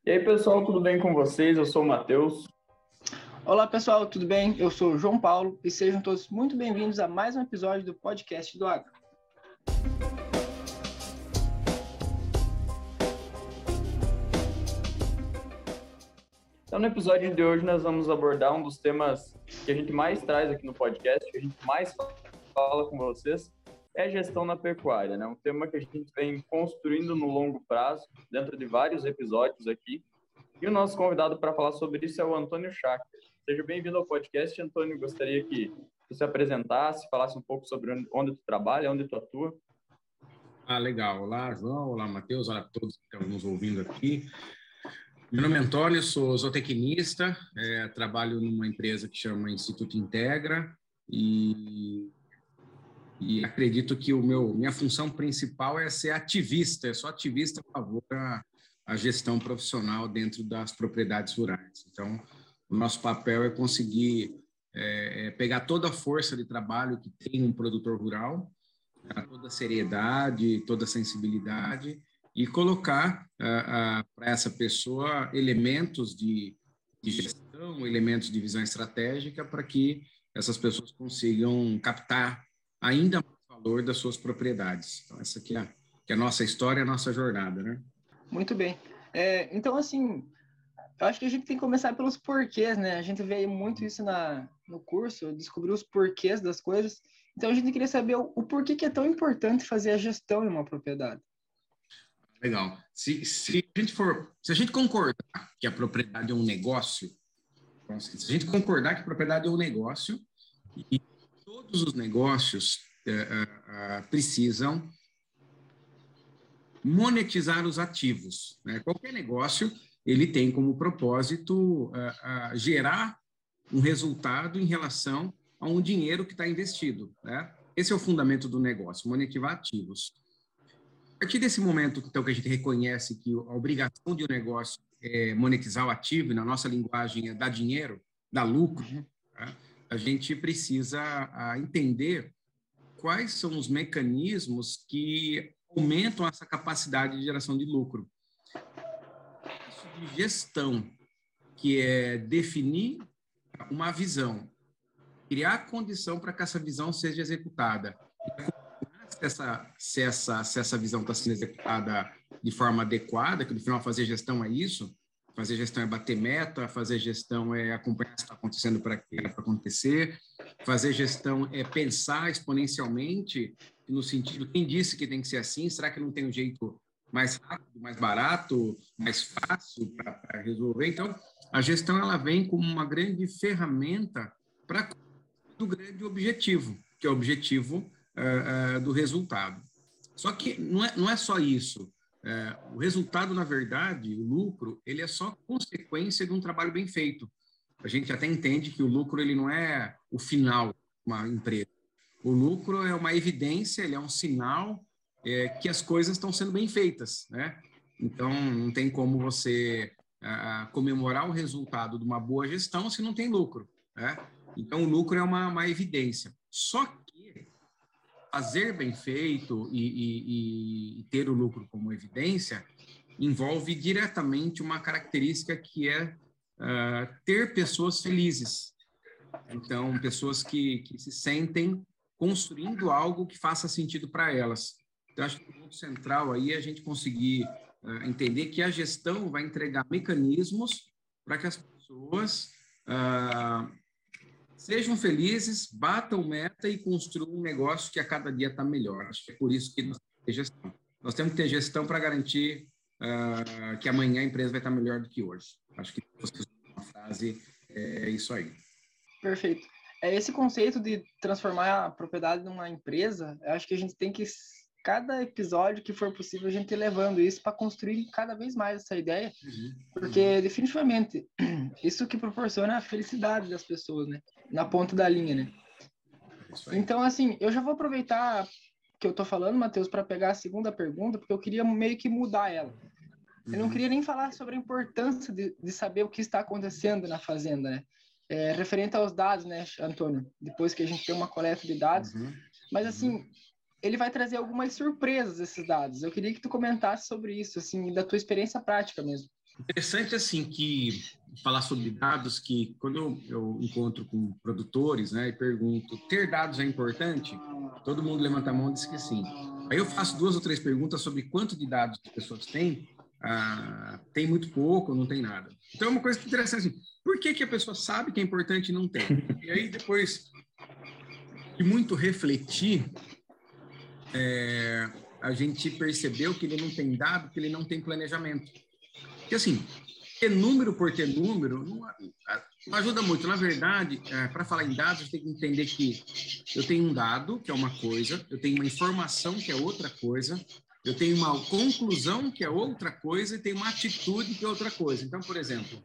E aí, pessoal, tudo bem com vocês? Eu sou o Matheus. Olá pessoal, tudo bem? Eu sou o João Paulo e sejam todos muito bem-vindos a mais um episódio do podcast do Agro. Então, no episódio de hoje, nós vamos abordar um dos temas que a gente mais traz aqui no podcast, que a gente mais fala com vocês, é a gestão na pecuária, né? Um tema que a gente vem construindo no longo prazo, dentro de vários episódios aqui. E o nosso convidado para falar sobre isso é o Antônio Schacker. Seja bem-vindo ao podcast, Antônio. Gostaria que você se apresentasse, falasse um pouco sobre onde tu trabalha, onde tu atua. Legal. Olá, João. Olá, Matheus. Olá a todos que estão nos ouvindo aqui. Meu nome é Antônio, sou zootecnista, trabalho numa empresa que chama Instituto Integra e acredito que minha função principal é ser ativista, eu sou ativista a favor da gestão profissional dentro das propriedades rurais. Então, o nosso papel é conseguir pegar toda a força de trabalho que tem um produtor rural, toda a seriedade, toda a sensibilidade, e colocar para essa pessoa elementos de gestão, elementos de visão estratégica para que essas pessoas consigam captar ainda mais valor das suas propriedades. Então, essa aqui é a nossa história, a nossa jornada, né? Muito bem. Então, assim, eu acho que a gente tem que começar pelos porquês, né? A gente vê muito isso no curso, descobrir os porquês das coisas. Então, a gente queria saber o porquê que é tão importante fazer a gestão em uma propriedade. Legal. Se a gente concordar que a propriedade é um negócio, então, se a gente concordar que a propriedade é um negócio, e todos os negócios precisam monetizar os ativos, né? Qualquer negócio, ele tem como propósito gerar um resultado em relação a um dinheiro que está investido, né? Esse é o fundamento do negócio, monetizar ativos. A partir desse momento, então, que a gente reconhece que a obrigação de um negócio é monetizar o ativo, e na nossa linguagem é dar dinheiro, dar lucro, tá? A gente precisa entender quais são os mecanismos que aumentam essa capacidade de geração de lucro. Isso de gestão, que é definir uma visão, criar condição para que essa visão seja executada. Se essa visão está sendo executada de forma adequada, que no final fazer gestão é isso, fazer gestão é bater meta, fazer gestão é acompanhar o que está acontecendo para acontecer, fazer gestão é pensar exponencialmente, no sentido, quem disse que tem que ser assim, será que não tem um jeito mais rápido, mais barato, mais fácil para resolver? Então, a gestão ela vem como uma grande ferramenta para do grande objetivo, que é o objetivo do resultado. Só que não é só isso. O resultado, na verdade, o lucro, ele é só consequência de um trabalho bem feito. A gente até entende que o lucro ele não é o final de uma empresa. O lucro é uma evidência, ele é um sinal que as coisas estão sendo bem feitas, né? Então, não tem como você comemorar o resultado de uma boa gestão se não tem lucro, né? Então, o lucro é uma evidência. Só que fazer bem feito e ter o lucro como evidência envolve diretamente uma característica que é ter pessoas felizes. Então, pessoas que se sentem construindo algo que faça sentido para elas. Então, acho que o ponto central aí é a gente conseguir entender que a gestão vai entregar mecanismos para que as pessoas sejam felizes, batam meta e construam um negócio que a cada dia está melhor. Acho que é por isso que nós temos que ter gestão. Nós temos que ter gestão para garantir que amanhã a empresa vai estar melhor do que hoje. Acho que uma frase é isso aí. Perfeito. Esse conceito de transformar a propriedade numa empresa, eu acho que a gente tem que, cada episódio que for possível, a gente ir levando isso para construir cada vez mais essa ideia, porque definitivamente isso que proporciona a felicidade das pessoas, né? Na ponta da linha, né? Então, assim, eu já vou aproveitar que eu tô falando, Matheus, para pegar a segunda pergunta, porque eu queria meio que mudar ela. Eu não queria nem falar sobre a importância de saber o que está acontecendo na fazenda, né? Referente aos dados, né, Antônio? Depois que a gente tem uma coleta de dados. Mas, assim, ele vai trazer algumas surpresas, esses dados. Eu queria que tu comentasse sobre isso, assim, da tua experiência prática mesmo. Interessante, assim, que falar sobre dados, que quando eu encontro com produtores, né, e pergunto, ter dados é importante? Todo mundo levanta a mão e diz que sim. Aí eu faço 2 ou 3 perguntas sobre quanto de dados as pessoas têm. Tem muito pouco, não tem nada. Então é uma coisa interessante, assim, por que que a pessoa sabe que é importante e não tem? E aí, depois de muito refletir, a gente percebeu que ele não tem dado, que ele não tem planejamento. Porque, assim, ter número por ter número não ajuda muito. Na verdade, para falar em dados, a gente tem que entender que eu tenho um dado, que é uma coisa, eu tenho uma informação, que é outra coisa, eu tenho uma conclusão, que é outra coisa, e tenho uma atitude, que é outra coisa. Então, por exemplo,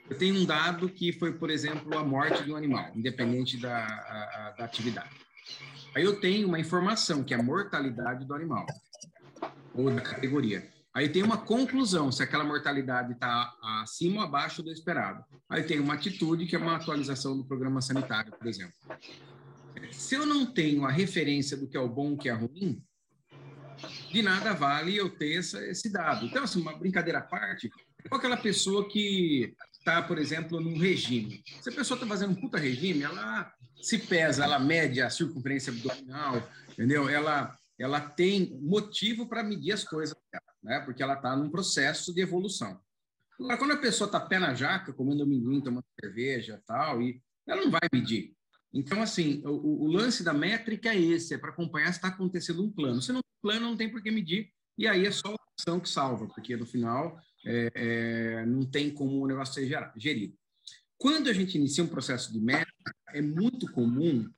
eu tenho um dado que foi, por exemplo, a morte de um animal, independente da atividade. Aí eu tenho uma informação, que é a mortalidade do animal, ou da categoria. Aí tem uma conclusão, se aquela mortalidade está acima ou abaixo do esperado. Aí tem uma atitude, que é uma atualização do programa sanitário, por exemplo. Se eu não tenho a referência do que é o bom e o que é ruim, de nada vale eu ter esse dado. Então, assim, uma brincadeira à parte, é aquela pessoa que está, por exemplo, num regime. Se a pessoa está fazendo um puta regime, ela se pesa, ela mede a circunferência abdominal, entendeu? Ela tem motivo para medir as coisas, né? Porque ela está num processo de evolução. Agora, quando a pessoa está pé na jaca, comendo amendoim, tomando cerveja tal, e ela não vai medir. Então, assim, o lance da métrica é esse, é para acompanhar se está acontecendo um plano. Se não tem plano, não tem por que medir, e aí é só a ação que salva, porque no final não tem como o negócio ser gerido. Quando a gente inicia um processo de métrica, é muito comum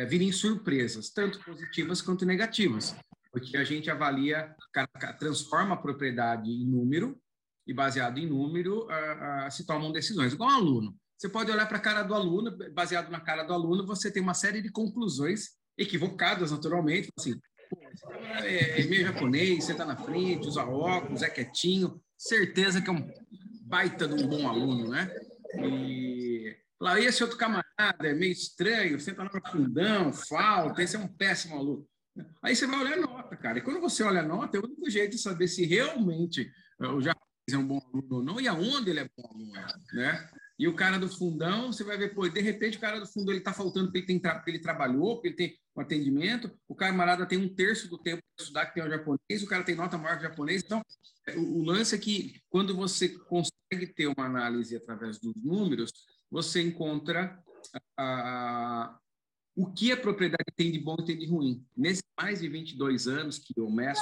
virem surpresas, tanto positivas quanto negativas, porque a gente avalia, transforma a propriedade em número, e baseado em número se tomam decisões. Igual um aluno. Você pode olhar para a cara do aluno, baseado na cara do aluno, você tem uma série de conclusões equivocadas, naturalmente, assim, esse cara é meio japonês, senta na frente, usa óculos, é quietinho, certeza que é um baita de um bom aluno, né? E lá, esse outro camarada é meio estranho, senta no fundão, falta, esse é um péssimo aluno. Aí você vai olhar a nota, cara. E quando você olha a nota, é o único jeito de saber se realmente o japonês é um bom aluno ou não e aonde ele é bom aluno, né? E o cara do fundão, você vai ver, pô, de repente o cara do fundão ele tá faltando porque ele trabalhou, porque ele tem um atendimento, o camarada tem 1/3 do tempo para estudar que tem o japonês, o cara tem nota maior que o japonês. Então, o lance é que quando você consegue ter uma análise através dos números, você encontra o que a propriedade tem de bom e tem de ruim. Nesses mais de 22 anos que eu meço,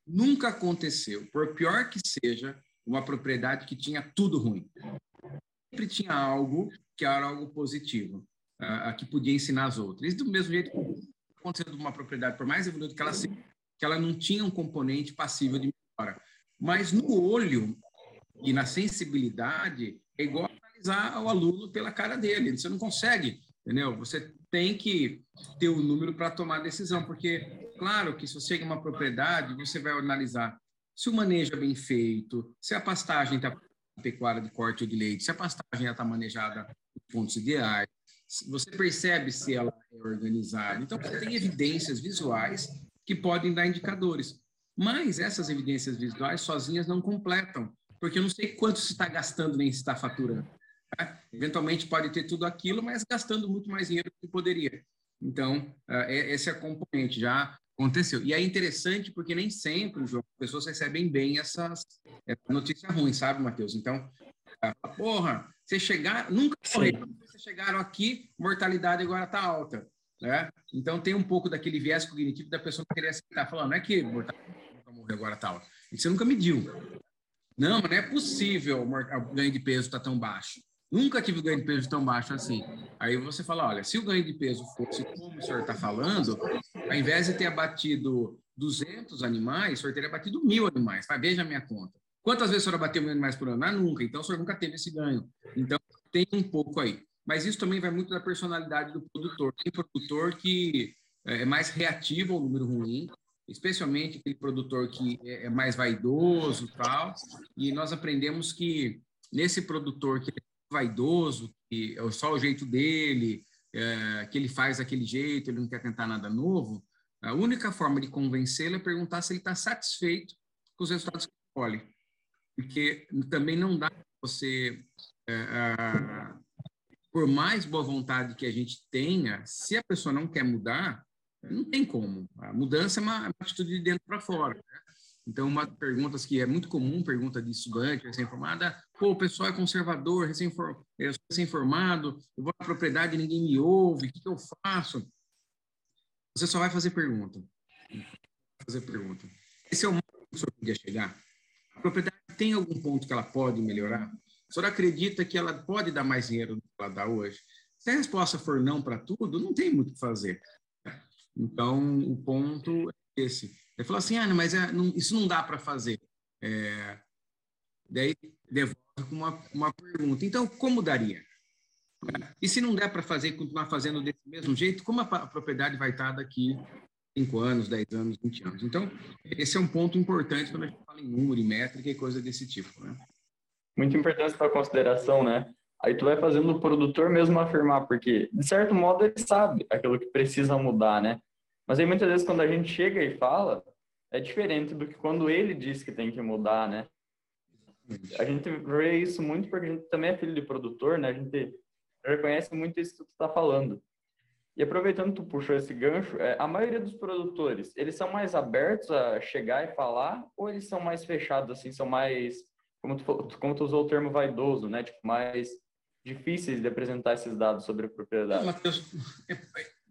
nunca aconteceu, por pior que seja, uma propriedade que tinha tudo ruim. Sempre tinha algo que era algo positivo, que podia ensinar as outras. Isso do mesmo jeito que aconteceu de uma propriedade, por mais evoluída que ela seja, que ela não tinha um componente passível de melhora. Mas no olho e na sensibilidade, é igual analisar o aluno pela cara dele. Você não consegue, entendeu? Você tem que ter o número para tomar a decisão, porque, claro, que se você chega em uma propriedade, você vai analisar se o manejo é bem feito, se a pastagem está pecuária de corte ou de leite, se a pastagem está manejada nos pontos ideais, você percebe se ela é organizada. Então, você tem evidências visuais que podem dar indicadores. Mas essas evidências visuais sozinhas não completam, porque eu não sei quanto se está gastando nem se está faturando. Né? Eventualmente pode ter tudo aquilo, mas gastando muito mais dinheiro do que poderia. Então, esse é a componente, já aconteceu. E é interessante porque nem sempre, João, as pessoas recebem bem essa notícia ruim, sabe, Matheus? Então, porra, vocês chegaram, nunca morreram, vocês chegaram aqui, mortalidade agora está alta. Né? Então, tem um pouco daquele viés cognitivo da pessoa que queria aceitar, falando, não é que mortalidade morrer agora está alta, você nunca mediu. Não, mas não é possível o ganho de peso estar tão baixo. Nunca tive ganho de peso tão baixo assim. Aí você fala, olha, se o ganho de peso fosse como o senhor está falando, ao invés de ter abatido 200 animais, o senhor teria abatido 1.000 animais. Mas veja a minha conta. Quantas vezes o senhor abateu 1.000 animais por ano? Nunca. Então, o senhor nunca teve esse ganho. Então, tem um pouco aí. Mas isso também vai muito da personalidade do produtor. Tem produtor que é mais reativo ao número ruim, especialmente aquele produtor que é mais vaidoso e tal. E nós aprendemos que nesse produtor que é vaidoso, que é só o jeito dele, que ele faz daquele jeito, ele não quer tentar nada novo, a única forma de convencê-lo é perguntar se ele está satisfeito com os resultados que ele colhe. porque também não dá para você, por mais boa vontade que a gente tenha, se a pessoa não quer mudar, não tem como. A mudança é uma atitude de dentro para fora, né? Então, uma das perguntas que é muito comum, pergunta de estudante recém-formada, pô, o pessoal é conservador, eu sou recém-formado, eu vou na propriedade e ninguém me ouve, o que eu faço? Você só vai fazer pergunta. Esse é o máximo que o senhor podia chegar. A propriedade tem algum ponto que ela pode melhorar? O senhor acredita que ela pode dar mais dinheiro do que ela dá hoje? Se a resposta for não para tudo, não tem muito o que fazer. Então, o ponto é esse. Ele falou assim, mas isso não dá para fazer. Daí, devolve com uma pergunta. Então, como daria? E se não der para fazer e continuar fazendo desse mesmo jeito, como a propriedade vai estar daqui 5 anos, 10 anos, 20 anos? Então, esse é um ponto importante quando a gente fala em número, em métrica e coisa desse tipo, né? Muito importante para consideração, né? Aí tu vai fazendo o produtor mesmo afirmar, porque, de certo modo, ele sabe aquilo que precisa mudar, né? Mas aí, muitas vezes, quando a gente chega e fala, é diferente do que quando ele diz que tem que mudar, né? A gente vê isso muito porque a gente também é filho de produtor, né? A gente reconhece muito isso que tu está falando. E aproveitando que tu puxou esse gancho, a maioria dos produtores, eles são mais abertos a chegar e falar, ou eles são mais fechados, assim, são mais, como tu usou o termo vaidoso, né? Tipo, mais difíceis de apresentar esses dados sobre a propriedade? Matheus,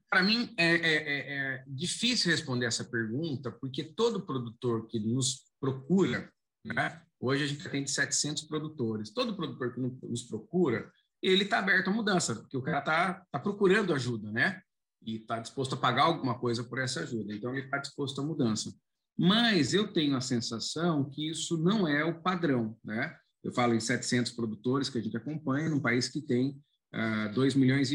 para mim é difícil responder essa pergunta, porque todo produtor que nos procura, né? Hoje a gente atende 700 produtores, todo produtor que nos procura, ele está aberto à mudança, porque o cara tá procurando ajuda, né? E está disposto a pagar alguma coisa por essa ajuda. Então, ele está disposto à mudança. Mas eu tenho a sensação que isso não é o padrão, né? Eu falo em 700 produtores que a gente acompanha, num país que tem 2,5 milhões,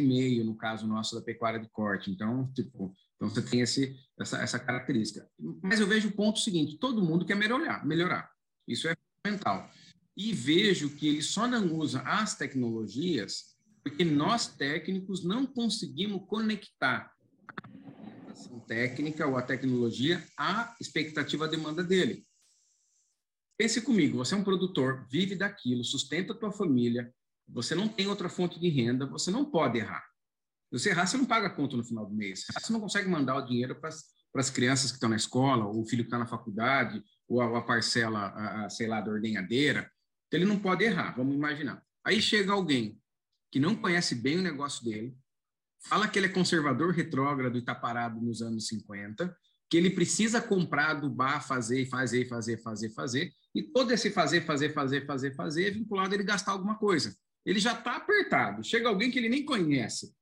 no caso nosso da pecuária de corte. Então, então você tem essa característica. Mas eu vejo o ponto seguinte, todo mundo quer melhorar. Isso é fundamental. E vejo que ele só não usa as tecnologias porque nós, técnicos, não conseguimos conectar a técnica ou a tecnologia à expectativa, à demanda dele. Pense comigo, você é um produtor, vive daquilo, sustenta a tua família, você não tem outra fonte de renda, você não pode errar. Se você errar, você não paga a conta no final do mês. Você não consegue mandar o dinheiro para as crianças que estão na escola, ou o filho que está na faculdade, ou a parcela, sei lá, da ordenhadeira. Então, ele não pode errar, vamos imaginar. Aí chega alguém que não conhece bem o negócio dele, fala que ele é conservador retrógrado e está parado nos anos 50, que ele precisa comprar, adubar, fazer, e todo esse fazer é vinculado a ele gastar alguma coisa. Ele já está apertado. Chega alguém que ele nem conhece,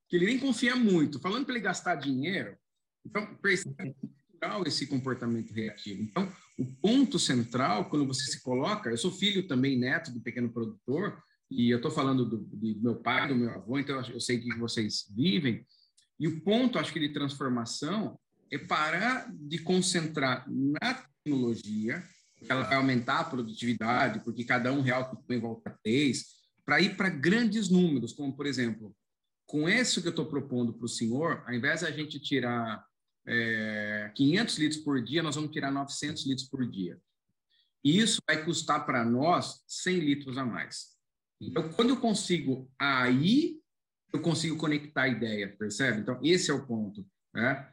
que ele nem confia muito, falando para ele gastar dinheiro. Então, percebe esse comportamento reativo. Então, o ponto central, quando você se coloca, eu sou filho também, neto do pequeno produtor, e eu estou falando do meu pai, do meu avô, então eu sei que vocês vivem, e o ponto, acho que, de transformação é parar de concentrar na tecnologia, porque ela vai aumentar a produtividade, porque cada R$1 que põe volta 3, para ir para grandes números, como, por exemplo, com isso que eu estou propondo para o senhor, ao invés de a gente tirar 500 litros por dia, nós vamos tirar 900 litros por dia. E isso vai custar para nós 100 litros a mais. Então, quando eu consigo eu consigo conectar a ideia, percebe? Então, esse é o ponto, né?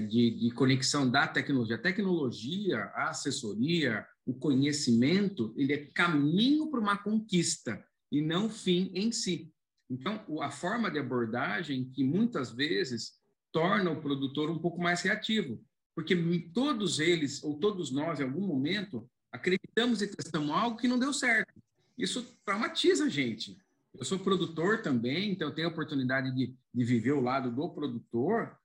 De conexão da tecnologia. A tecnologia, a assessoria, o conhecimento, ele é caminho para uma conquista e não fim em si. Então, a forma de abordagem que muitas vezes torna o produtor um pouco mais reativo, porque todos eles, ou todos nós, em algum momento, acreditamos e testamos algo que não deu certo. Isso traumatiza a gente. Eu sou produtor também, então eu tenho a oportunidade de viver o lado do produtor.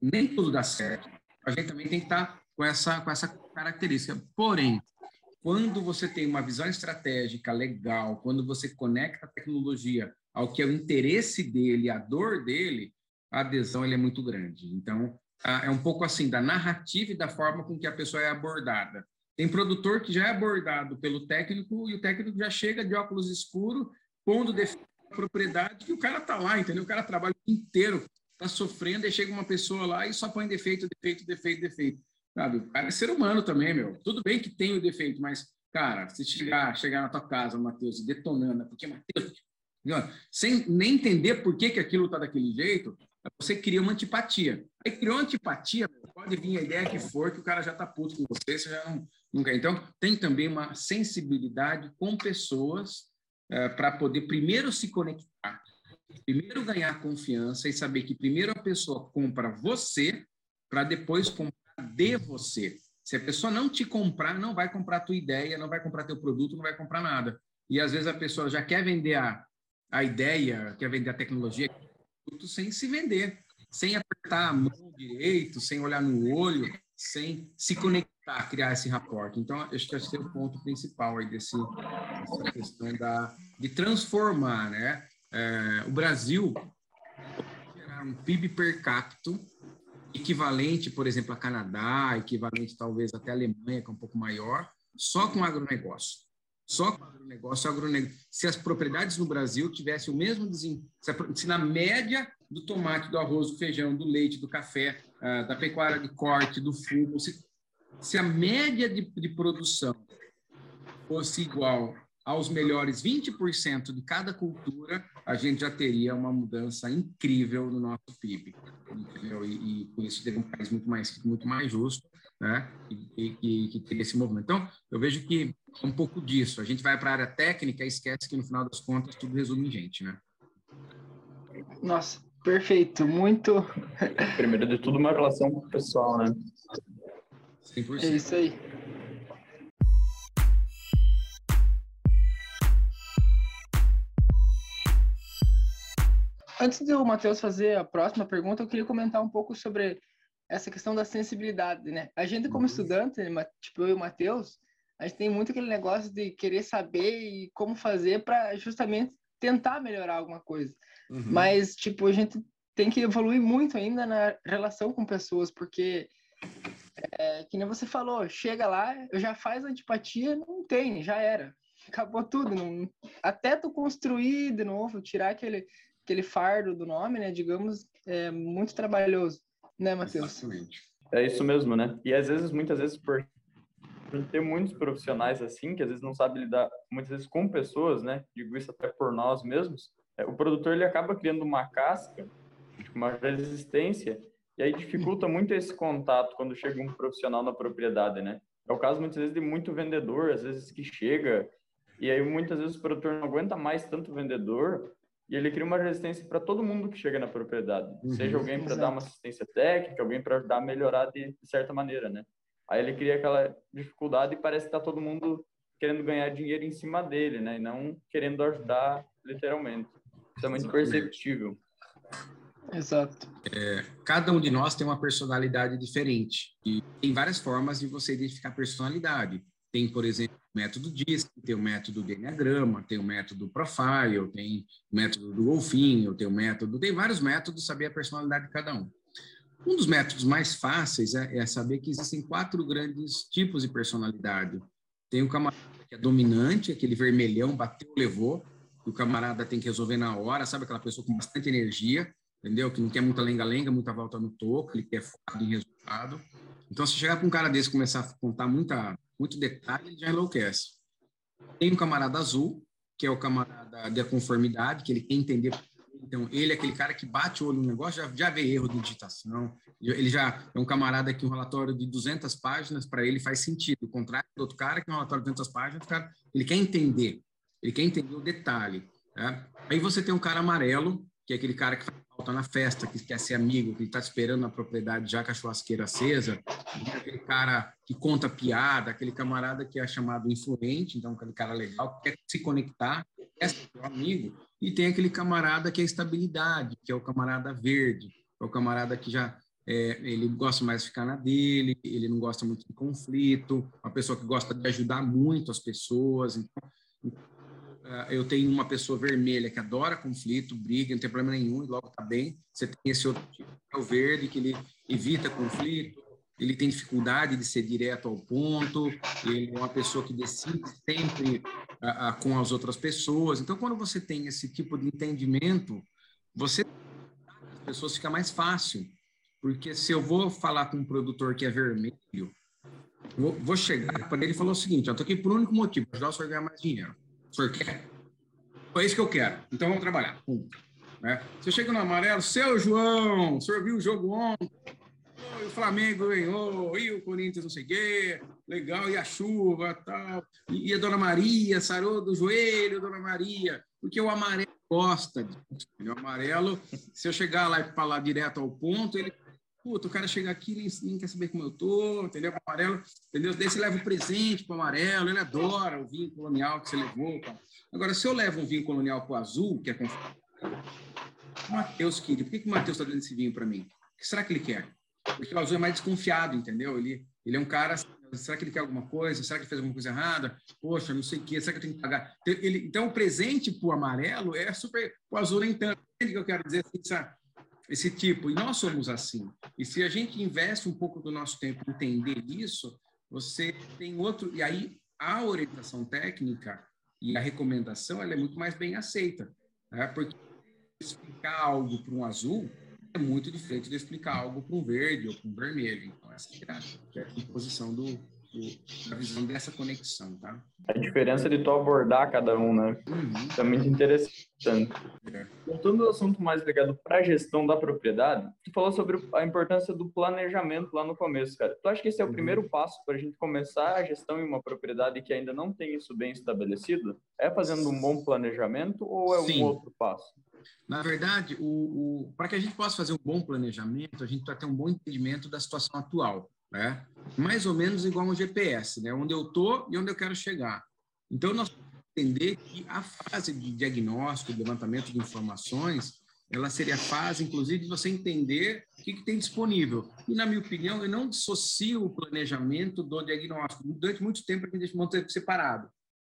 Nem tudo dá certo. A gente também tem que estar com essa característica. Porém, quando você tem uma visão estratégica legal, quando você conecta a tecnologia ao que é o interesse dele, a dor dele, a adesão ele é muito grande. Então, é um pouco assim, da narrativa e da forma com que a pessoa é abordada. Tem produtor que já é abordado pelo técnico e o técnico já chega de óculos escuros, pondo defeito na propriedade, que o cara está lá, entendeu? O cara trabalha o dia inteiro, está sofrendo, e chega uma pessoa lá e só põe defeito. Sabe? O cara é ser humano também, meu. Tudo bem que tem o defeito, mas Cara, se chegar na tua casa, Matheus, detonando, porque Matheus, sem nem entender por que aquilo está daquele jeito, você cria uma antipatia. Aí criou antipatia, pode vir a ideia que for, que o cara já está puto com você, você já não quer. Então, tem também uma sensibilidade com pessoas para poder primeiro se conectar, primeiro ganhar confiança e saber que primeiro a pessoa compra você para depois comprar de você. Se a pessoa não te comprar, não vai comprar a tua ideia, não vai comprar teu produto, não vai comprar nada. E às vezes a pessoa já quer vender a ideia, quer vender a tecnologia, sem se vender, sem apertar a mão direito, sem olhar no olho, sem se conectar, criar esse rapport. Então, acho que esse é o ponto principal aí dessa questão de transformar, né? O Brasil gerar um PIB per capita equivalente, por exemplo, a Canadá, equivalente talvez até a Alemanha, que é um pouco maior, só com agronegócio. Só com agronegócio. Se as propriedades no Brasil tivessem o mesmo desempenho, se na média do tomate, do arroz, do feijão, do leite, do café, da pecuária de corte, do fumo, se a média de produção fosse igual aos melhores 20% de cada cultura, a gente já teria uma mudança incrível no nosso PIB. Entendeu? E com isso teria um país muito mais justo, né? E que teria esse movimento. Então, eu vejo que é um pouco disso. A gente vai para a área técnica e esquece que, no final das contas, tudo resume em gente, né? Nossa, perfeito. Muito... Primeiro de tudo, uma relação com o pessoal, né? 100%. É isso aí. Antes de o Matheus fazer a próxima pergunta, eu queria comentar um pouco sobre essa questão da sensibilidade, né? A gente, como estudante, tipo eu e o Matheus, a gente tem muito aquele negócio de querer saber e como fazer para justamente tentar melhorar alguma coisa. Mas, tipo, a gente tem que evoluir muito ainda na relação com pessoas, porque, que nem você falou, chega lá, eu já faz antipatia, não tem, já era. Acabou tudo. Até tu construir de novo, tirar aquele fardo do nome, né? Digamos, é muito trabalhoso, né, Matheus? Exatamente. É isso mesmo, né? E às vezes, muitas vezes, por ter muitos profissionais assim, que às vezes não sabem lidar, muitas vezes, com pessoas, né? Digo isso até por nós mesmos, o produtor ele acaba criando uma casca, uma resistência, e aí dificulta muito esse contato quando chega um profissional na propriedade, né? É o caso, muitas vezes, de muito vendedor, às vezes, que chega, e aí muitas vezes o produtor não aguenta mais tanto vendedor, e ele cria uma resistência para todo mundo que chega na propriedade. Seja alguém para dar uma assistência técnica, alguém para ajudar a melhorar de certa maneira, né? Aí ele cria aquela dificuldade e parece que está todo mundo querendo ganhar dinheiro em cima dele, né? E não querendo ajudar literalmente. Isso é muito perceptível. Exato. Cada um de nós tem uma personalidade diferente e tem várias formas de você identificar personalidade. Tem, por exemplo, o método DISC, tem o método do Enneagrama, tem o método Profile, tem o método do Golfinho, tem vários métodos saber a personalidade de cada um. Um dos métodos mais fáceis é saber que existem 4 grandes tipos de personalidade. Tem o camarada que é dominante, aquele vermelhão, bateu, levou, que o camarada tem que resolver na hora, sabe? Aquela pessoa com bastante energia, entendeu? Que não quer muita lenga-lenga, muita volta no toco, ele quer focar em resultado. Então, se chegar com um cara desse e começar a contar muito detalhe, ele já enlouquece. Tem o camarada azul, que é o camarada da conformidade, que ele quer entender. Então, ele é aquele cara que bate o olho no negócio, já vê erro de digitação. Ele já é um camarada que um relatório de 200 páginas, para ele faz sentido. O contrário do outro cara, que um relatório de 200 páginas, ele quer entender o detalhe. Né? Aí você tem um cara amarelo, que é aquele cara que faz falta na festa, que quer ser amigo, que está esperando na propriedade já com a churrasqueira acesa, aquele cara que conta piada, aquele camarada que é chamado influente, então aquele cara legal, que quer se conectar, quer ser seu amigo, e tem aquele camarada que é estabilidade, que é o camarada verde, é o camarada que já ele gosta mais de ficar na dele, ele não gosta muito de conflito, uma pessoa que gosta de ajudar muito as pessoas. Então, eu tenho uma pessoa vermelha que adora conflito, briga, não tem problema nenhum, e logo está bem. Você tem esse outro tipo, que é o verde, que ele evita conflito, ele tem dificuldade de ser direto ao ponto, ele é uma pessoa que decide sempre com as outras pessoas. Então, quando você tem esse tipo de entendimento, as pessoas fica mais fácil. Porque se eu vou falar com um produtor que é vermelho, Vou chegar para ele e falar o seguinte, eu estou aqui por um único motivo, para ajudar o senhor a ganhar mais dinheiro. O senhor quer? É isso que eu quero. Então, vamos trabalhar. Né? Você chega no amarelo, seu João, o senhor viu o jogo ontem? O Flamengo ganhou, e o Corinthians não sei o quê, legal, e a chuva, tal. E a Dona Maria sarou do joelho, Dona Maria, porque o amarelo gosta disso. O amarelo, se eu chegar lá e falar direto ao ponto, ele, puta, o cara chega aqui e nem quer saber como eu tô, entendeu? O amarelo, entendeu? Daí você leva um presente pro amarelo, ele adora o vinho colonial que você levou. Tal. Agora, se eu levo um vinho colonial pro azul, que é confortável, o Matheus queria, por que o Matheus está dando esse vinho para mim? O que será que ele quer? Porque o azul é mais desconfiado, entendeu? Ele é um cara, será que ele quer alguma coisa? Será que ele fez alguma coisa errada? Poxa, não sei o quê, será que eu tenho que pagar? Então, o presente para o amarelo é super, o azul nem tanto. Entende o que eu quero dizer? Esse tipo, e nós somos assim. E se a gente investe um pouco do nosso tempo em entender isso, você tem outro, e aí a orientação técnica e a recomendação, ela é muito mais bem aceita, né? Porque explicar algo para um azul é muito diferente de explicar algo para um verde ou para um vermelho. Então, essa é a composição da visão dessa conexão, tá? A diferença de tu abordar cada um, né? É muito interessante. Voltando ao assunto mais ligado para a gestão da propriedade, tu falou sobre a importância do planejamento lá no começo, cara. Tu acha que esse é o primeiro passo para a gente começar a gestão em uma propriedade que ainda não tem isso bem estabelecido? É fazendo um bom planejamento ou é um outro passo? Na verdade, para que a gente possa fazer um bom planejamento, a gente precisa ter um bom entendimento da situação atual, né? Mais ou menos igual um GPS, né? Onde eu estou e onde eu quero chegar. Então, nós temos que entender que a fase de diagnóstico, de levantamento de informações, ela seria a fase, inclusive, de você entender o que tem disponível. E, na minha opinião, eu não dissocio o planejamento do diagnóstico. Durante muito tempo, a gente deixa muito separado.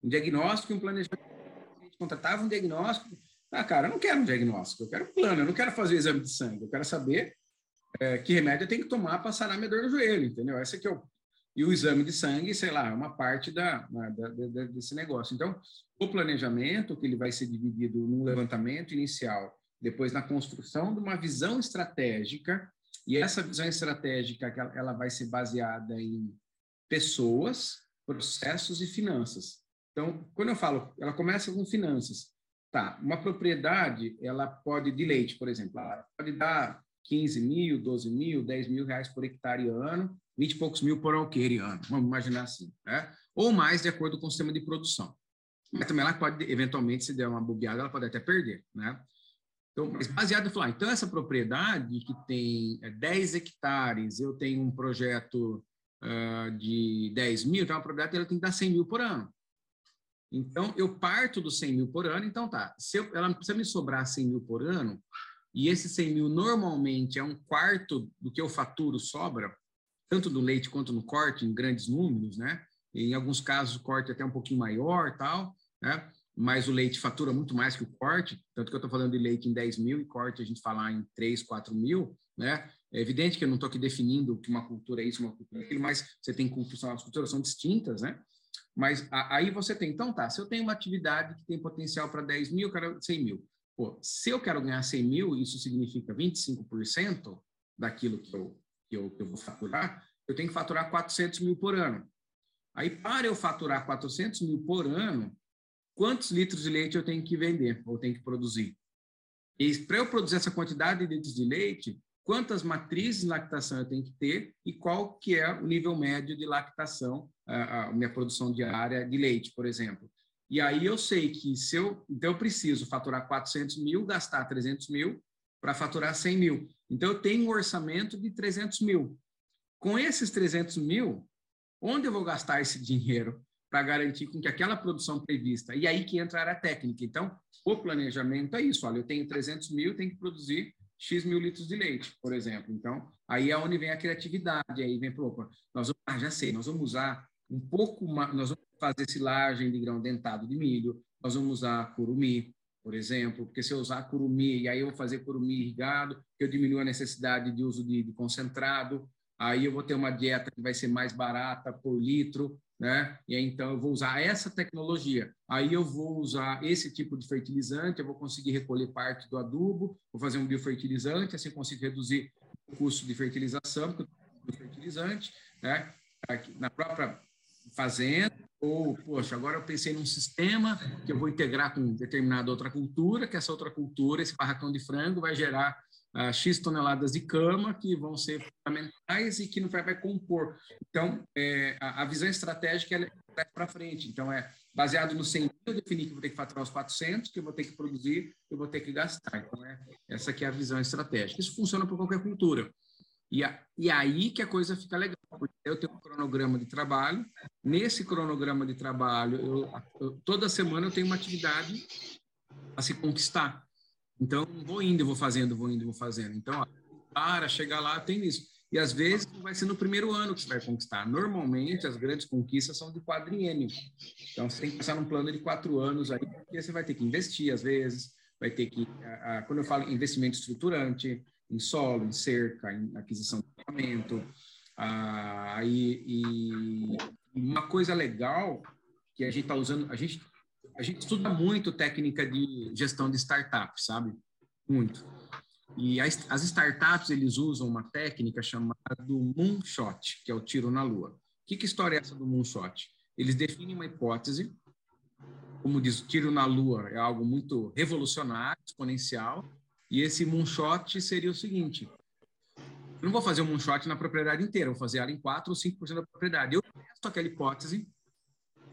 Um diagnóstico e um planejamento. A gente contratava um diagnóstico. Ah, cara, eu não quero um diagnóstico, eu quero um plano, eu não quero fazer exame de sangue, eu quero saber que remédio eu tenho que tomar para sarar minha dor no joelho, entendeu? Esse aqui é e o exame de sangue, sei lá, é uma parte desse negócio. Então, o planejamento, que ele vai ser dividido no levantamento inicial, depois na construção de uma visão estratégica, e essa visão estratégica ela vai ser baseada em pessoas, processos e finanças. Então, quando eu falo, ela começa com finanças. Tá, uma propriedade, ela pode, de leite, por exemplo, ela pode dar 15 mil, 12 mil, 10 mil reais por hectare ano, 20 e poucos mil por alqueire ano, vamos imaginar assim, né? Ou mais, de acordo com o sistema de produção. Mas também ela pode, eventualmente, se der uma bobeada, ela pode até perder, né? Então, mas baseado em falar, então essa propriedade que tem 10 hectares, eu tenho um projeto de 10 mil, então a propriedade ela tem que dar 100 mil por ano. Então, eu parto dos 100 mil por ano, então tá, ela precisa me sobrar 100 mil por ano, e esse 100 mil normalmente é um quarto do que eu faturo sobra, tanto do leite quanto no corte, em grandes números, né? Em alguns casos, o corte é até um pouquinho maior, tal, né? Mas o leite fatura muito mais que o corte, tanto que eu estou falando de leite em 10 mil e corte a gente falar em 3, 4 mil, né? É evidente que eu não estou aqui definindo que uma cultura é isso, uma cultura é aquilo, mas você tem cultura, as culturas são distintas, né? Mas aí você tem, então tá, se eu tenho uma atividade que tem potencial para 10 mil, eu quero 100 mil. Pô, se eu quero ganhar 100 mil, isso significa 25% daquilo que eu vou faturar, eu tenho que faturar 400 mil por ano. Aí, para eu faturar 400 mil por ano, quantos litros de leite eu tenho que vender ou tenho que produzir? E para eu produzir essa quantidade de litros de leite, quantas matrizes de lactação eu tenho que ter e qual que é o nível médio de lactação, a minha produção diária de leite, por exemplo. E aí eu sei que então eu preciso faturar 400 mil, gastar 300 mil para faturar 100 mil. Então eu tenho um orçamento de 300 mil. Com esses 300 mil, onde eu vou gastar esse dinheiro para garantir com que aquela produção prevista, e aí que entra a área técnica. Então, o planejamento é isso, olha, eu tenho 300 mil, tenho que produzir X mil litros de leite, por exemplo. Então, aí é onde vem a criatividade, aí vem, opa, já sei, nós vamos usar um pouco mais, nós vamos fazer silagem de grão dentado de milho, nós vamos usar curumim, por exemplo, porque se eu usar curumim, e aí eu vou fazer curumim irrigado, eu diminuo a necessidade de uso de concentrado, aí eu vou ter uma dieta que vai ser mais barata por litro, né? E aí, então eu vou usar essa tecnologia. Aí eu vou usar esse tipo de fertilizante, eu vou conseguir recolher parte do adubo, vou fazer um biofertilizante, assim eu consigo reduzir o custo de fertilização, do fertilizante, né? na própria fazenda, ou, poxa, agora eu pensei num sistema que eu vou integrar com determinada outra cultura, que essa outra cultura, esse barracão de frango, vai gerar X toneladas de cama que vão ser fundamentais e que não vai compor. Então, a visão estratégica é para frente. Então, baseado no 100 mil, eu defini que eu vou ter que faturar os 400, que eu vou ter que produzir, que eu vou ter que gastar. Então, essa aqui é a visão estratégica. Isso funciona para qualquer cultura. E aí que a coisa fica legal, porque eu tenho um cronograma de trabalho. Nesse cronograma de trabalho, toda semana eu tenho uma atividade a se conquistar. Então, vou indo e vou fazendo, vou indo e vou fazendo. Então, para chegar lá, tem isso. E, às vezes, não vai ser no primeiro ano que você vai conquistar. Normalmente, as grandes conquistas são de quadriênio. Então, você tem que pensar num plano de 4 anos aí, porque você vai ter que investir, às vezes, vai ter que... Quando eu falo investimento estruturante, em solo, em cerca, em aquisição de equipamento. E uma coisa legal que a gente está usando... A gente estuda muito técnica de gestão de startups, sabe? Muito. E as startups, eles usam uma técnica chamada moonshot, que é o tiro na lua. Que história é essa do moonshot? Eles definem uma hipótese, como diz, o tiro na lua é algo muito revolucionário, exponencial, e esse moonshot seria o seguinte: eu não vou fazer um moonshot na propriedade inteira, eu vou fazer ela em 4 ou 5% da propriedade. Eu testo aquela hipótese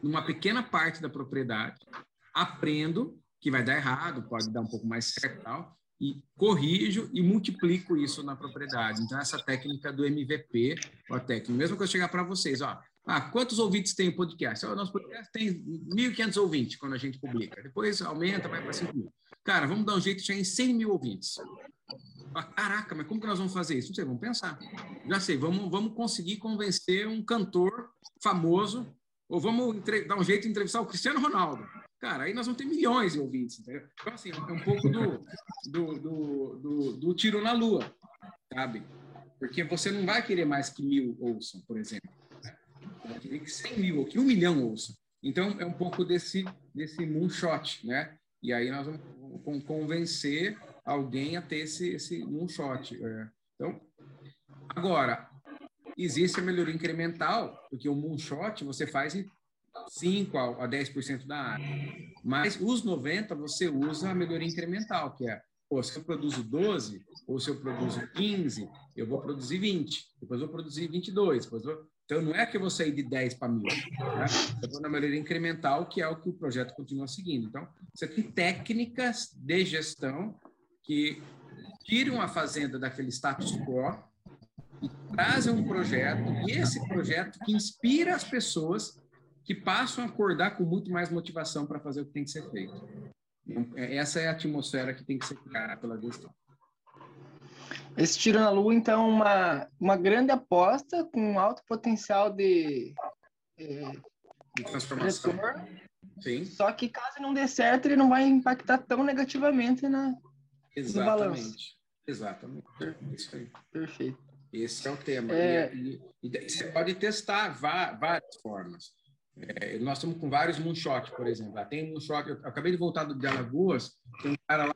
numa pequena parte da propriedade, aprendo que vai dar errado, pode dar um pouco mais certo e tal, e corrijo e multiplico isso na propriedade. Então, essa técnica do MVP, a técnica, mesmo que eu chegar para vocês, quantos ouvintes tem o podcast? O nosso podcast tem 1.500 ouvintes quando a gente publica. Depois aumenta, vai para 5 mil. Cara, vamos dar um jeito de chegar em 100 mil ouvintes. Caraca, mas como que nós vamos fazer isso? Não sei, vamos pensar. Já sei, vamos conseguir convencer um cantor famoso, ou vamos dar um jeito de entrevistar o Cristiano Ronaldo. Cara, aí nós vamos ter milhões de ouvintes, entendeu? Então, assim, é um pouco do tiro na lua, sabe? Porque você não vai querer mais que 1.000 ouçam, por exemplo. Né? Vai querer que 100 mil ou que 1 milhão ouçam. Então, é um pouco desse moonshot, né? E aí nós vamos convencer alguém a ter esse moonshot. Então, agora, existe a melhoria incremental, porque o moonshot você faz em 5 a 10% da área. Mas os 90% você usa a melhoria incremental, que é, se eu produzo 12, ou se eu produzo 15, eu vou produzir 20, depois eu vou produzir 22. Então, não é que eu vou sair de 10 para 1.000. Né? Eu vou na melhoria incremental, que é o que o projeto continua seguindo. Então, você tem técnicas de gestão que tiram a fazenda daquele status quo e trazem um projeto, e esse projeto que inspira as pessoas que passam a acordar com muito mais motivação para fazer o que tem que ser feito. Essa é a atmosfera que tem que ser criada pela gestão. Esse tiro na lua, então, uma grande aposta com alto potencial de transformação. Retorno. Sim. Só que caso não dê certo, ele não vai impactar tão negativamente no balanço. Exatamente. Isso aí. Perfeito. Esse é o tema. E você pode testar várias formas. Nós estamos com vários moonshots, por exemplo. Tem moonshot, eu acabei de voltar de Alagoas, tem um cara lá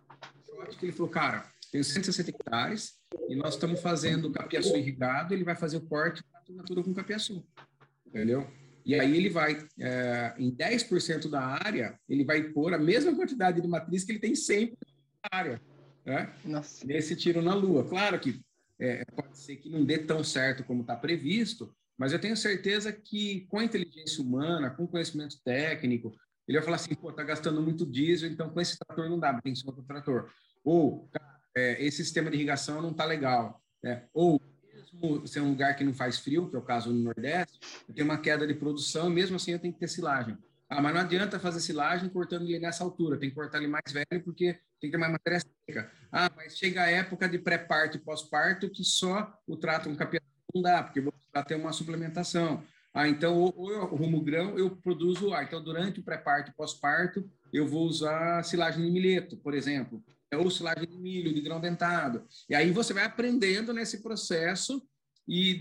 que ele falou, cara, tenho 160 hectares e nós estamos fazendo capiaçu irrigado, ele vai fazer o corte da natura com capiaçu. Entendeu? E aí ele vai, em 10% da área, ele vai pôr a mesma quantidade de matriz que ele tem sempre na área. Né? Nossa. Nesse tiro na lua. Claro que pode ser que não dê tão certo como está previsto, mas eu tenho certeza que com a inteligência humana, com conhecimento técnico, ele vai falar assim, tá gastando muito diesel, então com esse trator não dá, tem que ser outro trator. Ou, esse sistema de irrigação não está legal. Ou, mesmo se é um lugar que não faz frio, que é o caso no Nordeste, eu tenho uma queda de produção, mesmo assim eu tenho que ter silagem. Mas não adianta fazer silagem cortando ele nessa altura, tem que cortar ele mais velho porque tem que ter mais matéria seca. Mas chega a época de pré-parto e pós-parto que só o trato com capiaçu não dá, porque eu vou precisar ter uma suplementação. Então, ou eu arrumo grão, eu produzo... então, durante o pré-parto e pós-parto, eu vou usar silagem de milheto, por exemplo, ou silagem de milho, de grão dentado. E aí você vai aprendendo nesse processo e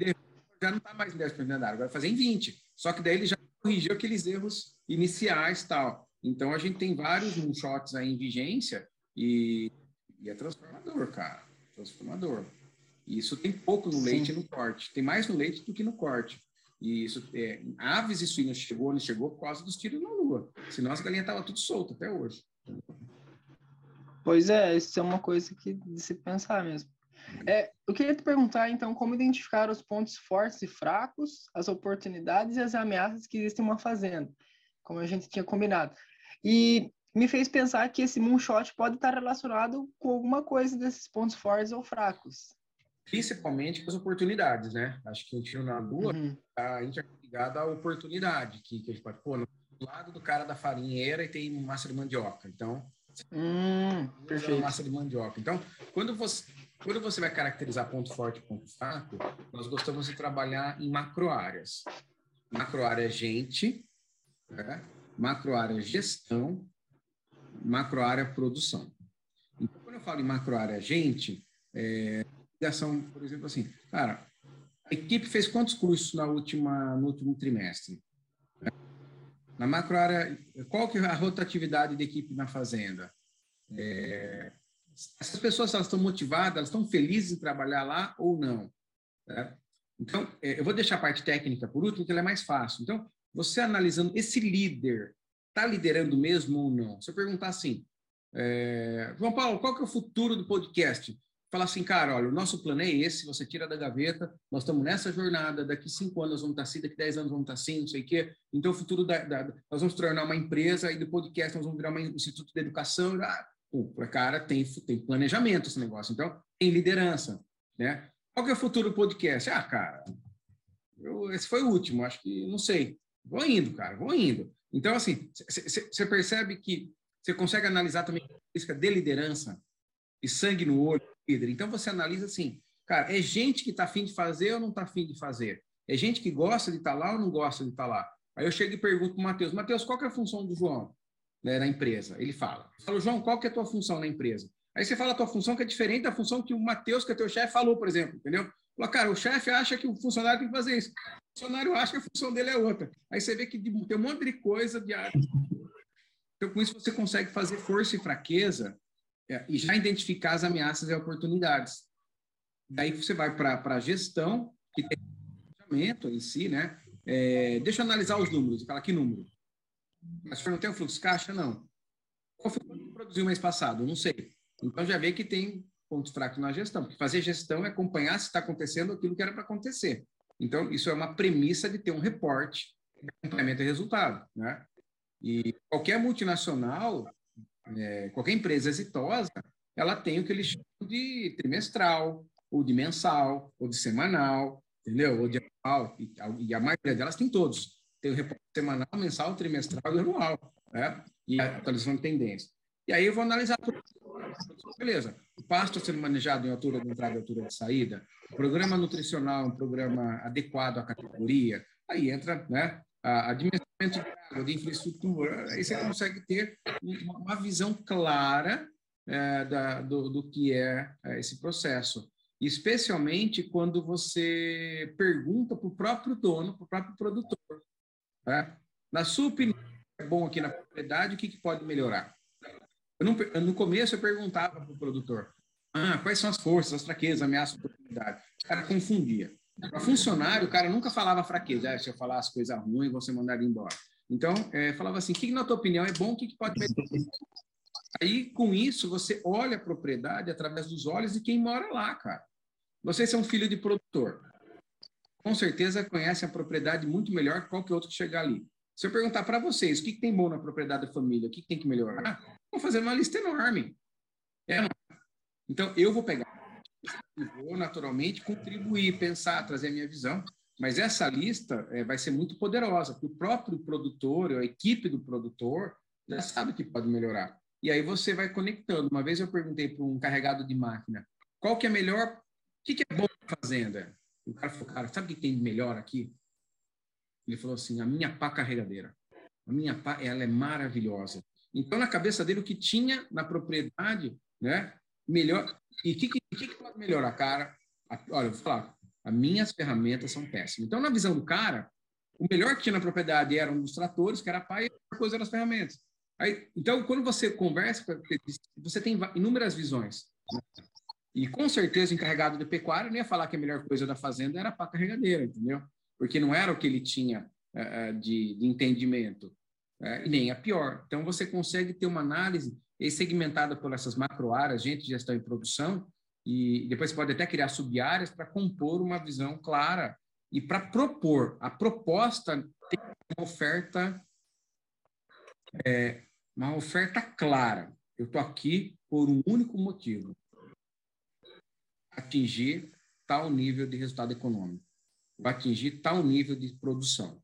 já não está mais em 10% da área, vai fazer em 20%. Só que daí ele já corrigiu aqueles erros iniciais e tal. Então, a gente tem vários moonshots aí em vigência e é transformador, cara. Transformador. E isso tem pouco no leite e no corte. Tem mais no leite do que no corte. E isso, aves e suínos chegou onde chegou por causa dos tiros na Lua. Senão as galinhas estavam tudo soltas até hoje. Pois é, isso é uma coisa que de se pensar mesmo. Eu queria te perguntar, então, como identificar os pontos fortes e fracos, as oportunidades e as ameaças que existem em uma fazenda, como a gente tinha combinado. E me fez pensar que esse moonshot pode estar relacionado com alguma coisa desses pontos fortes ou fracos. Principalmente com as oportunidades, né? Acho que o tiro na Lua está interligado à oportunidade, que a gente pode pôr do lado do cara da farinheira e tem massa de mandioca. Então, perfeito. Massa de mandioca. Então, quando você vai caracterizar ponto forte e ponto fraco, nós gostamos de trabalhar em macroáreas. Macroárea gente, né? Macroárea gestão, macroárea produção. Então, quando eu falo em macroárea gente, ligação, por exemplo, assim, cara, a equipe fez quantos cursos no último trimestre? Na macroárea, qual que é a rotatividade da equipe na fazenda? Essas pessoas, elas estão motivadas, elas estão felizes em trabalhar lá ou não? Né? Então, eu vou deixar a parte técnica por último, que ela é mais fácil. Então, você analisando esse líder, está liderando mesmo ou não? Se eu perguntar assim, João Paulo, qual que é o futuro do podcast? Falar assim, cara, olha, o nosso plano é esse, você tira da gaveta, nós estamos nessa jornada, daqui 5 anos vamos estar assim, daqui 10 anos vamos estar assim, não sei o quê. Então, o futuro nós vamos tornar uma empresa e do podcast nós vamos virar um instituto de educação. Cara, tem planejamento esse negócio, então tem liderança, né? Qual que é o futuro do podcast? Cara, esse foi o último, acho que, não sei. Vou indo, cara, vou indo. Então, assim, você percebe que você consegue analisar também a característica de liderança e sangue no olho, líder. Então, você analisa assim, cara, é gente que está afim de fazer ou não está afim de fazer? É gente que gosta de estar lá ou não gosta de estar lá? Aí eu chego e pergunto para o Matheus, Matheus, qual que é a função do João, né, na empresa? Ele fala, eu falo, João, qual que é a tua função na empresa? Aí você fala a tua função, que é diferente da função que o Matheus, que é teu chefe, falou, por exemplo, entendeu? Fala, cara, o chefe acha que o funcionário tem que fazer isso. O funcionário acha que a função dele é outra. Aí você vê que tem um monte de coisa de área. Então, com isso, você consegue fazer força e fraqueza e já identificar as ameaças e oportunidades. Daí você vai para a gestão, que tem planejamento em si, né? Deixa eu analisar os números. Fala, que número? Mas o senhor não tem o fluxo de caixa? Não. Qual foi o que produziu mês passado? Não sei. Então, já vê que tem pontos fracos na gestão. Porque fazer gestão é acompanhar se está acontecendo aquilo que era para acontecer. Então, isso é uma premissa de ter um reporte de acompanhamento e resultado, né? E qualquer multinacional, qualquer empresa exitosa, ela tem o que eles chamam de trimestral, ou de mensal, ou de semanal, entendeu? Ou de anual, e a maioria delas tem todos. Tem o reporte semanal, mensal, trimestral e anual, né? E a atualização de tendência. E aí eu vou analisar tudo. Beleza, o pasto sendo manejado em altura de entrada e altura de saída, o programa nutricional é um programa adequado à categoria, aí entra, né, a administramento de água, de infraestrutura, aí você consegue ter uma visão clara do que é esse processo. Especialmente quando você pergunta para o próprio dono, para o próprio produtor. Né? Na sua opinião, é bom aqui na propriedade, o que pode melhorar? No começo, eu perguntava para o produtor, quais são as forças, as fraquezas, ameaças, oportunidades. O cara confundia. Para funcionário, o cara nunca falava fraqueza. Se eu falasse coisa ruim, você mandaria embora. Então, falava assim, o que, na tua opinião, é bom, o que pode melhorar? Aí, com isso, você olha a propriedade através dos olhos de quem mora lá, cara. Vocês são filho de produtor. Com certeza conhecem a propriedade muito melhor que qualquer outro que chegar ali. Se eu perguntar para vocês o que tem bom na propriedade da família, o que tem que melhorar, vou fazer uma lista enorme. Então, eu vou pegar e vou, naturalmente, contribuir, pensar, trazer a minha visão, mas essa lista vai ser muito poderosa, porque o próprio produtor, a equipe do produtor, já sabe que pode melhorar. E aí você vai conectando. Uma vez eu perguntei para um carregado de máquina, qual que é melhor, o que é bom na fazenda? O cara falou, cara, sabe o que tem de melhor aqui? Ele falou assim, a minha pá carregadeira. A minha pá, ela é maravilhosa. Então, na cabeça dele, o que tinha na propriedade, né, melhor. E o que pode melhorar, cara? Olha, eu vou falar, as minhas ferramentas são péssimas. Então, na visão do cara, o melhor que tinha na propriedade eram os tratores, que era a pá, e a outra coisa eram as ferramentas. Aí, então, quando você conversa, você tem inúmeras visões. Né? E, com certeza, o encarregado de pecuária não ia falar que a melhor coisa da fazenda era a pá carregadeira, entendeu? porque não era o que ele tinha de entendimento, e nem a pior. Então, você consegue ter uma análise segmentada por essas macro-áreas, gente, gestão e produção, e depois você pode até criar sub-áreas para compor uma visão clara e para propor. A proposta tem uma oferta clara. Eu estou aqui por um único motivo: atingir tal nível de resultado econômico, atingir tal nível de produção.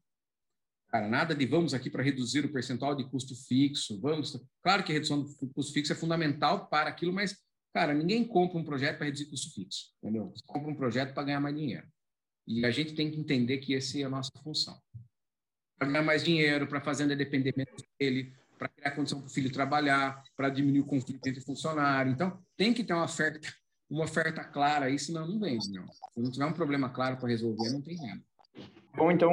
Cara, nada de vamos aqui para reduzir o percentual de custo fixo, vamos... Claro que a redução do custo fixo é fundamental para aquilo, mas, cara, ninguém compra um projeto para reduzir custo fixo, entendeu? Você compra um projeto para ganhar mais dinheiro. E a gente tem que entender que essa é a nossa função. Para ganhar mais dinheiro, para a fazenda depender menos dele, para criar condição para o filho trabalhar, para diminuir o conflito entre funcionários. Então, tem que ter uma oferta clara aí, senão não vende, não. Se não tiver um problema claro para resolver, não tem nada. Bom, então,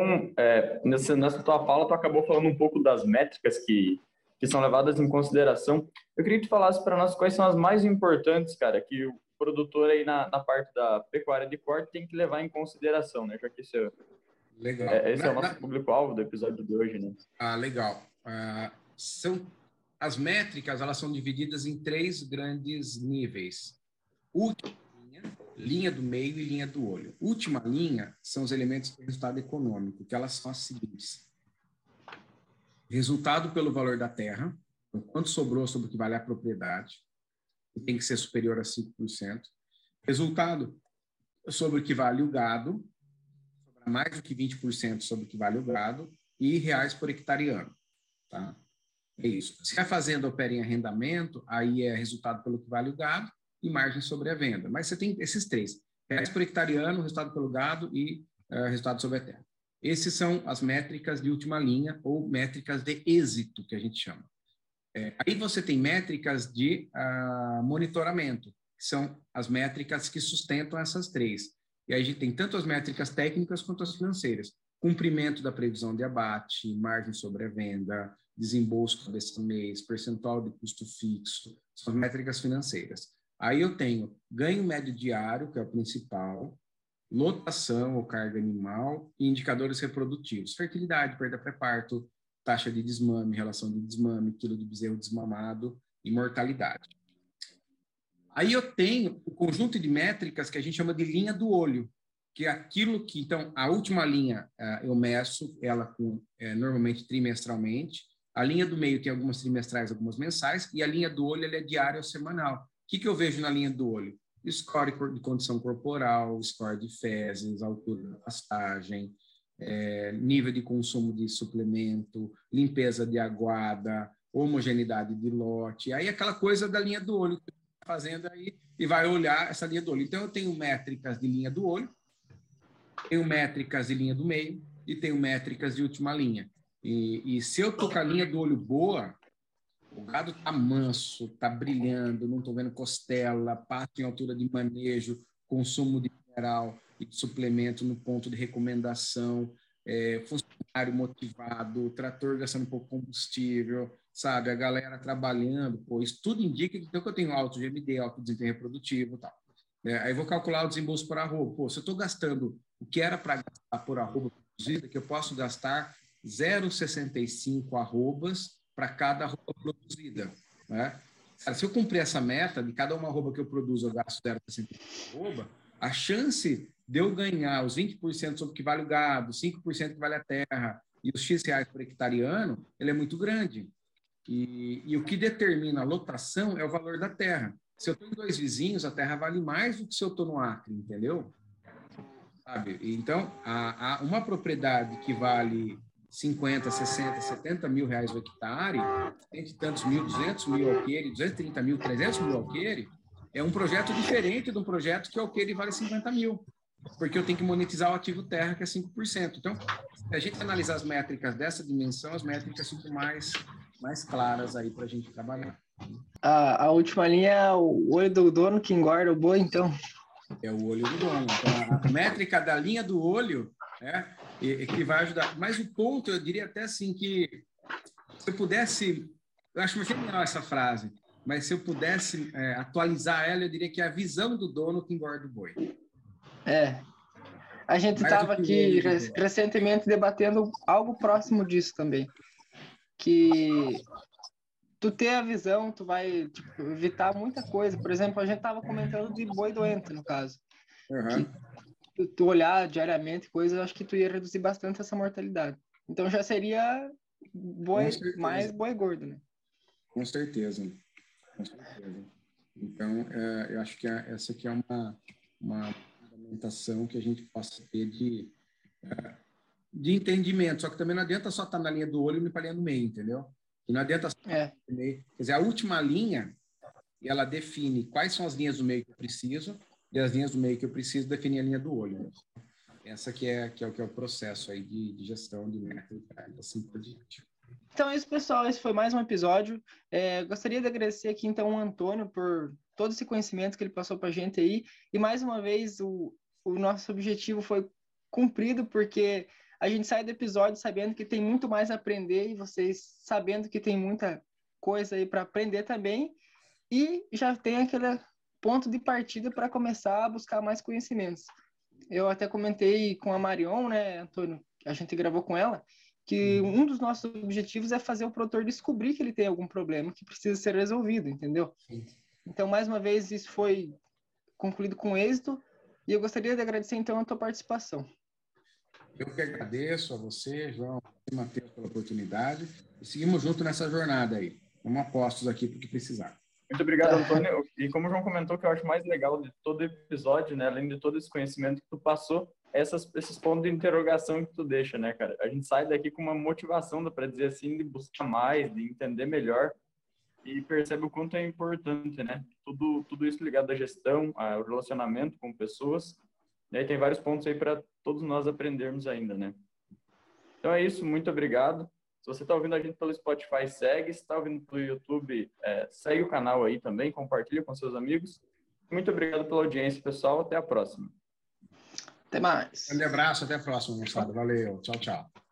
nessa tua fala, tu acabou falando um pouco das métricas que são levadas em consideração. Eu queria que tu falasse para nós quais são as mais importantes, cara, que o produtor aí na parte da pecuária de corte tem que levar em consideração, né? Já que esse é o nosso público-alvo do episódio de hoje, né? Legal. As métricas, elas são divididas em 3 grandes níveis. Última linha do meio e linha do olho. Última linha são os elementos do resultado econômico, que elas são as seguintes: resultado pelo valor da terra, então, quanto sobrou sobre o que vale a propriedade, que tem que ser superior a 5%. Resultado sobre o que vale o gado, mais do que 20% sobre o que vale o gado, e reais por hectare ano. Tá? É isso. Se a fazenda opera em arrendamento, aí é resultado pelo que vale o gado e margem sobre a venda. Mas você tem esses 3. Reais por hectare ano, resultado pelo gado e resultado sobre a terra. Esses são as métricas de última linha ou métricas de êxito, que a gente chama. Aí você tem métricas de monitoramento, que são as métricas que sustentam essas 3. E aí a gente tem tanto as métricas técnicas quanto as financeiras. Cumprimento da previsão de abate, margem sobre a venda, desembolso desse mês, percentual de custo fixo, são as métricas financeiras. Aí eu tenho ganho médio diário, que é o principal, lotação ou carga animal e indicadores reprodutivos, fertilidade, perda pré-parto, taxa de desmame, relação de desmame, quilo de bezerro desmamado e mortalidade. Aí eu tenho o conjunto de métricas que a gente chama de linha do olho, que é aquilo que, então, a última linha eu meço ela normalmente trimestralmente, a linha do meio tem algumas trimestrais, algumas mensais, e a linha do olho ela é diária ou semanal. O que eu vejo na linha do olho? Score de condição corporal, score de fezes, altura da pastagem, nível de consumo de suplemento, limpeza de aguada, homogeneidade de lote, aí aquela coisa da linha do olho que você está fazendo aí e vai olhar essa linha do olho. Então, eu tenho métricas de linha do olho, tenho métricas de linha do meio e tenho métricas de última linha. E se eu tô com a linha do olho boa, o gado tá manso, tá brilhando, não tô vendo costela, pasto em altura de manejo, consumo de mineral e de suplemento no ponto de recomendação, funcionário motivado, trator gastando pouco combustível, sabe? A galera trabalhando, pô, isso tudo indica que eu tenho alto GMD, alto desempenho reprodutivo e tal. Aí eu vou calcular o desembolso por arroba. Pô, se eu estou gastando o que era para gastar por arroba produzida, que eu posso gastar 0,65 arrobas para cada arroba produzida, né? Se eu cumprir essa meta, de cada uma arroba que eu produzo, eu gasto 0,65 arroba, a chance de eu ganhar os 20% sobre o que vale o gado, 5% que vale a terra e os X reais por hectare ano, ele é muito grande. E o que determina a lotação é o valor da terra. Se eu estou em 2 vizinhos, a terra vale mais do que se eu estou no Acre, entendeu? Sabe? Então, uma propriedade que vale 50, 60, 70 mil reais o hectare, 100 e tantos mil, 200 mil alqueire, 230 mil, 300 mil alqueire, é um projeto diferente de um projeto que o alqueire vale 50 mil, porque eu tenho que monetizar o ativo terra, que é 5%. Então, se a gente analisar as métricas dessa dimensão, as métricas ficam mais claras aí para a gente trabalhar. A última linha é o olho do dono que engorda o boi, então. É o olho do dono. Então, a métrica da linha do olho que vai ajudar. Mas o ponto, eu diria até assim, que se eu pudesse... Eu acho genial essa frase, mas se eu pudesse atualizar ela, eu diria que é a visão do dono que engorda o boi. A gente estava aqui recentemente debatendo algo próximo disso também. Que tu ter a visão, tu vai tipo, evitar muita coisa. Por exemplo, a gente estava comentando de boi doente, no caso. Que tu olhar diariamente coisas, eu acho que tu ia reduzir bastante essa mortalidade. Então já seria mais boi gordo, né? Com certeza. Com certeza. Então, eu acho que essa aqui é uma fundamentação que a gente possa ter de entendimento. Só que também não adianta só estar na linha do olho e na linha do meio, entendeu? E não adianta só estar no meio. Quer dizer, a última linha, ela define quais são as linhas do meio que eu preciso, e as linhas do meio que eu preciso definir a linha do olho. Né? Essa que é o processo aí de gestão de método, assim por diante. Então é isso, pessoal. Esse foi mais um episódio. Gostaria de agradecer aqui, então, o Antônio por todo esse conhecimento que ele passou para a gente aí. E, mais uma vez, o nosso objetivo foi cumprido, porque a gente sai do episódio sabendo que tem muito mais a aprender e vocês sabendo que tem muita coisa aí para aprender também. E já tem aquele ponto de partida para começar a buscar mais conhecimentos. Eu até comentei com a Marion, né, Antônio? A gente gravou com ela, que um dos nossos objetivos é fazer o produtor descobrir que ele tem algum problema que precisa ser resolvido, entendeu? Então, mais uma vez, isso foi concluído com êxito e eu gostaria de agradecer, então, a tua participação. Eu que agradeço a você, João, e Matheus, pela oportunidade e seguimos junto nessa jornada aí. Vamos apostos aqui para o que precisar. Muito obrigado, Antônio. E como o João comentou, que eu acho mais legal de todo episódio, né, além de todo esse conhecimento que tu passou, esses pontos de interrogação que tu deixa, né, cara? A gente sai daqui com uma motivação, para dizer assim, de buscar mais, de entender melhor e percebe o quanto é importante, né? Tudo isso ligado à gestão, ao relacionamento com pessoas. E aí tem vários pontos aí para todos nós aprendermos ainda, né? Então é isso, muito obrigado. Se você está ouvindo a gente pelo Spotify, segue. Se está ouvindo pelo YouTube, segue o canal aí também, compartilha com seus amigos. Muito obrigado pela audiência, pessoal. Até a próxima. Até mais. Um grande abraço, até a próxima, moçada. Valeu, tchau, tchau.